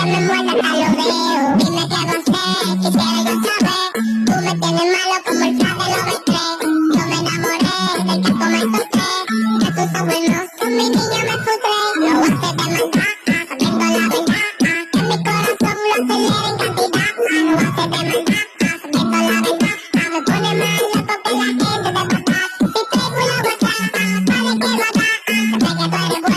me muerde, hasta lo veo. Dime qué va a hacer, quisiera yo saber. Tú me tienes malo como el plan de los B3. Yo me enamoré del que tú me encontré. Que tus abuelos son mi niña, me frustré. Lo voy a hacer de maldad, sabiendo la verdad. Que mi corazón lo acelera en cantidad. Lo voy a hacer de maldad, sabiendo la verdad. Me pone mal porque la gente de pasar. Si pego la guachá, vale que va a dar. Se ve que tú eres buena.